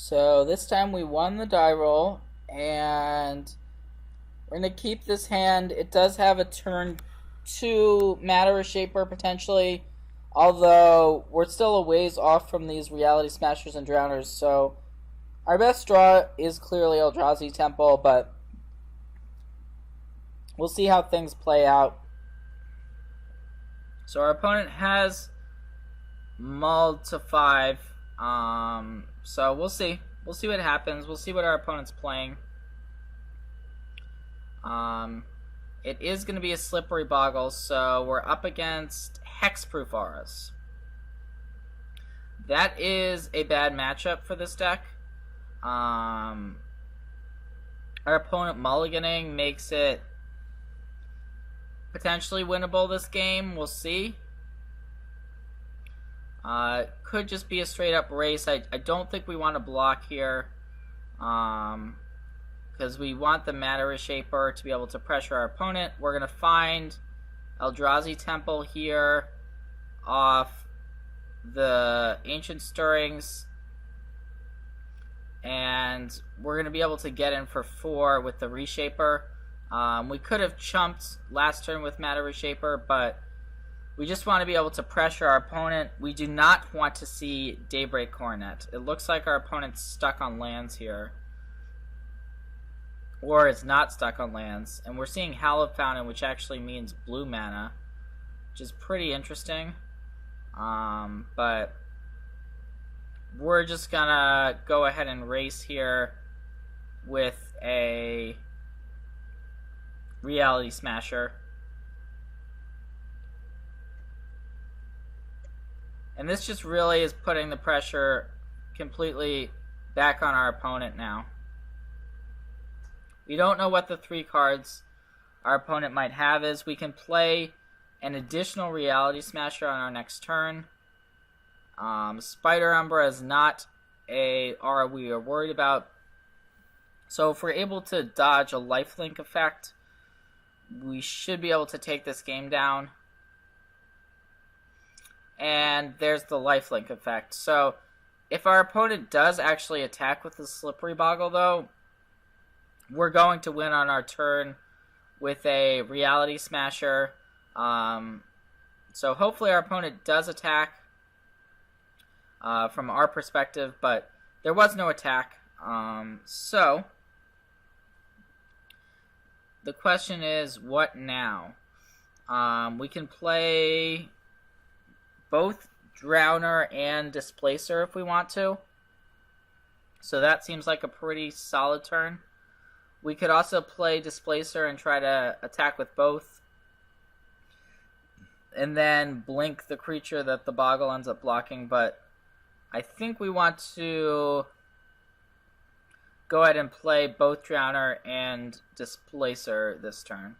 So this time we won the die roll, and we're going to keep this hand. It does have a turn 2 Matter Shaper potentially, although we're still a ways off from these Reality Smashers and Drowners, so our best draw is clearly Eldrazi Temple, but we'll see how things play out. So our opponent has mulled to 5. So we'll see. We'll see what happens. We'll see what our opponent's playing. It is going to be a slippery Boggle, so we're up against Hexproof Auras. That is a bad matchup for this deck. Our opponent mulliganing makes it potentially winnable this game. We'll see. Could just be a straight up race. I don't think we want to block here. Because we want the Matter Shaper to be able to pressure our opponent. We're going to find Eldrazi Temple here off the Ancient Stirrings. And we're going to be able to get in for 4 with the Reshaper. We could have chumped last turn with Matter Shaper, but we just want to be able to pressure our opponent. We do not want to see Daybreak Coronet. It looks like our opponent's stuck on lands here. Or it's not stuck on lands. And we're seeing Hallowed Fountain, which actually means blue mana, which is pretty interesting. But we're just gonna go ahead and race here with a Reality Smasher. And this just really is putting the pressure completely back on our opponent now. We don't know what the 3 cards our opponent might have is. We can play an additional Reality Smasher on our next turn. Spider Umbra is not a aura we are worried about. So if we're able to dodge a lifelink effect, we should be able to take this game down. And there's the lifelink effect. So if our opponent does actually attack with the Slippery Boggle, though, we're going to win on our turn with a Reality Smasher. So hopefully our opponent does attack from our perspective, but there was no attack. So the question is, what now? We can play both Drowner and Displacer if we want to. So that seems like a pretty solid turn. We could also play Displacer and try to attack with both. And then blink the creature that the Boggle ends up blocking. But I think we want to go ahead and play both Drowner and Displacer this turn.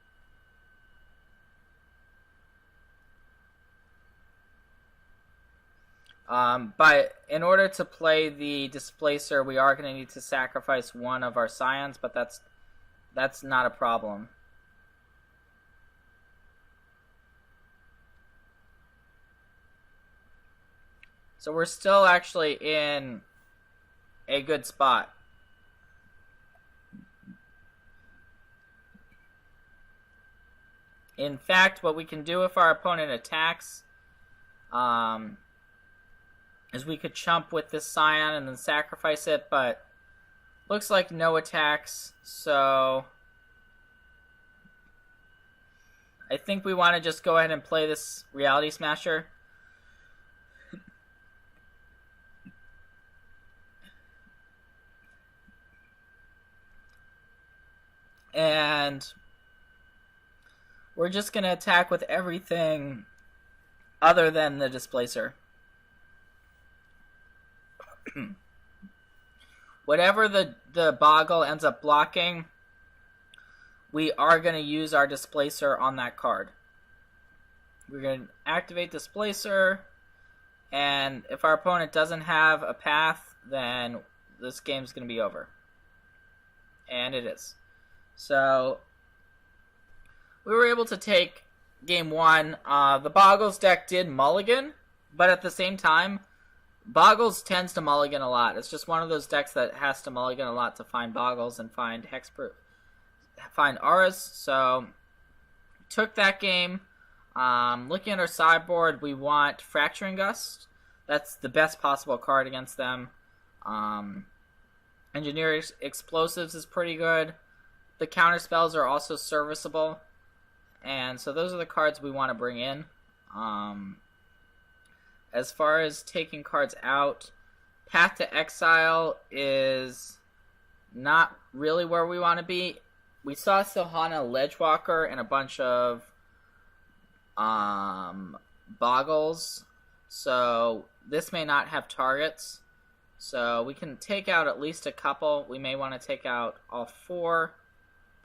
But in order to play the Displacer, we are going to need to sacrifice one of our Scions, but that's not a problem. So we're still actually in a good spot. In fact, what we can do if our opponent attacks, is we could chump with this Scion and then sacrifice it, but looks like no attacks, so I think we want to just go ahead and play this Reality Smasher. And we're just going to attack with everything other than the Displacer. Whatever the Boggle ends up blocking, we are going to use our Displacer on that card. We're going to activate Displacer, and if our opponent doesn't have a path, then this game's going to be over. And it is. So we were able to take game 1. The Boggles deck did mulligan, but at the same time, Bogles tends to mulligan a lot. It's just one of those decks that has to mulligan a lot to find Bogles and find find auras. So took that game. Looking at our sideboard, we want Fracturing Gust. That's the best possible card against them. Engineer Explosives is pretty good. The counter spells are also serviceable. And so those are the cards we want to bring in. As far as taking cards out, Path to Exile is not really where we want to be. We saw Silhana Ledgewalker and a bunch of Bogles, so this may not have targets. So we can take out at least a couple. We may want to take out all 4.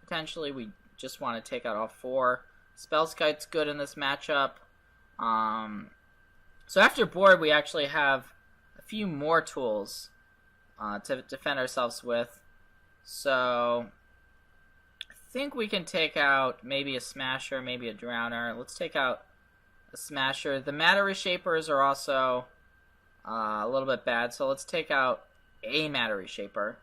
Potentially, we just want to take out all 4. Spellskite's good in this matchup. So after board, we actually have a few more tools to defend ourselves with. So I think we can take out maybe a Smasher, maybe a Drowner. Let's take out a Smasher. The Matter Reshapers are also a little bit bad, so let's take out a Matter Reshaper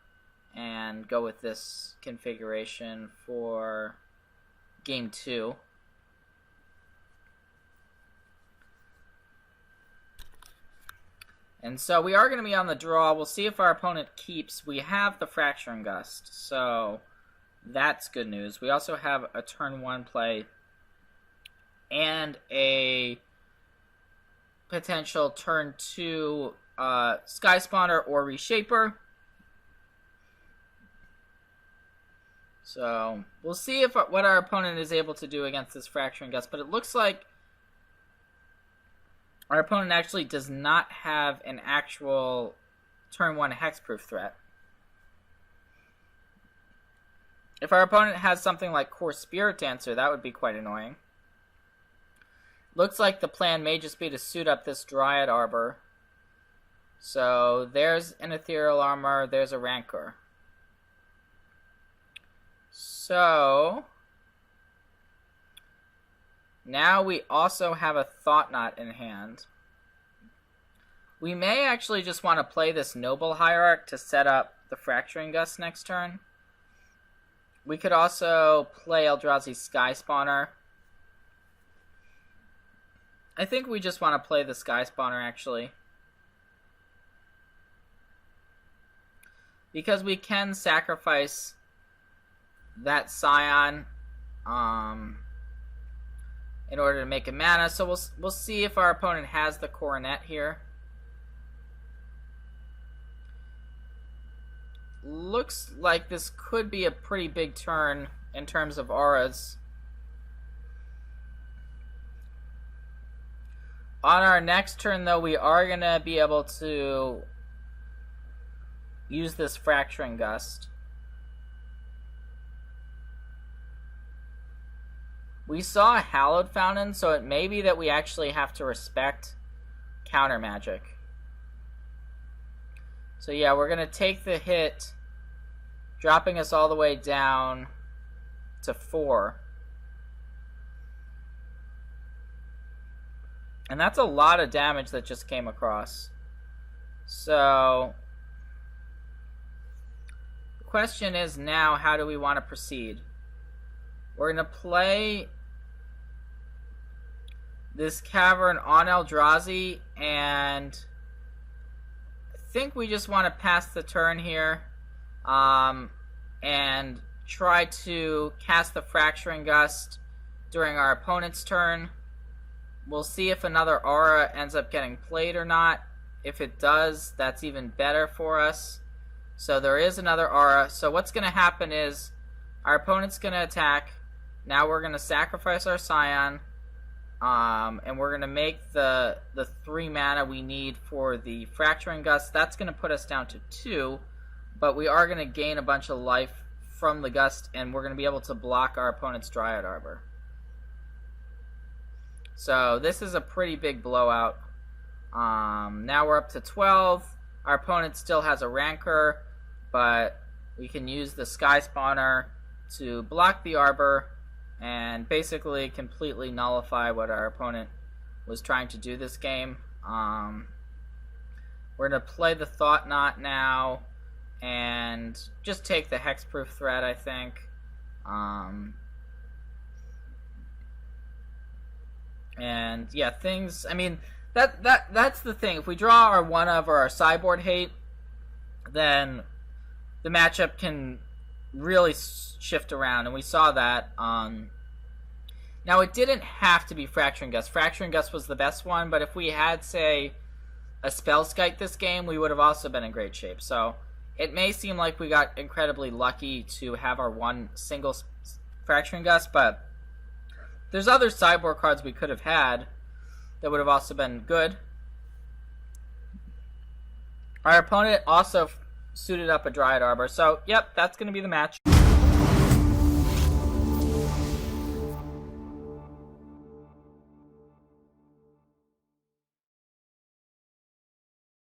and go with this configuration for game 2. And so we are going to be on the draw. We'll see if our opponent keeps. We have the Fracturing Gust, so that's good news. We also have a turn 1 play and a potential turn 2 Sky Spawner or Reshaper. So we'll see if what our opponent is able to do against this Fracturing Gust, but it looks like our opponent actually does not have an actual turn 1 hexproof threat. If our opponent has something like Core Spirit Dancer, that would be quite annoying. Looks like the plan may just be to suit up this Dryad Arbor. So there's an Ethereal Armor, there's a Rancor. So now we also have a Thought Knot in hand. We may actually just want to play this Noble Hierarch to set up the Fracturing Gust next turn. We could also play Eldrazi Sky Spawner. I think we just want to play the Sky Spawner, actually. Because we can sacrifice that Scion in order to make a mana. So we'll see if our opponent has the Coronet here. Looks like this could be a pretty big turn in terms of auras. On our next turn, though, we are going to be able to use this Fracturing Gust. We saw a Hallowed Fountain, so it may be that we actually have to respect counter magic. So yeah, we're going to take the hit, dropping us all the way down to 4. And that's a lot of damage that just came across. So the question is now, how do we want to proceed? We're going to play this Cavern on Eldrazi, and I think we just want to pass the turn here and try to cast the Fracturing Gust during our opponent's turn. We'll see if another aura ends up getting played or not. If it does, that's even better for us. So there is another aura. So what's going to happen is our opponent's going to attack. Now we're going to sacrifice our Scion. And we're going to make the 3 mana we need for the Fracturing Gust. That's going to put us down to 2. But we are going to gain a bunch of life from the Gust. And we're going to be able to block our opponent's Dryad Arbor. So this is a pretty big blowout. Now we're up to 12. Our opponent still has a Rancor, but we can use the Sky Spawner to block the Arbor and basically completely nullify what our opponent was trying to do this game. We're We're going to play the Thought Knot now and just take the Hexproof Thread, I think. And yeah, things, I mean, that's the thing. If we draw our one of or our sideboard hate, then the matchup can really shift around, and we saw that. Now, it didn't have to be Fracturing Gust. Fracturing Gust was the best one, but if we had, say, a Spellskite this game, we would have also been in great shape. So it may seem like we got incredibly lucky to have our one single Fracturing Gust, but there's other sideboard cards we could have had that would have also been good. Our opponent also suited up a Dryad Arbor, so yep, that's going to be the match.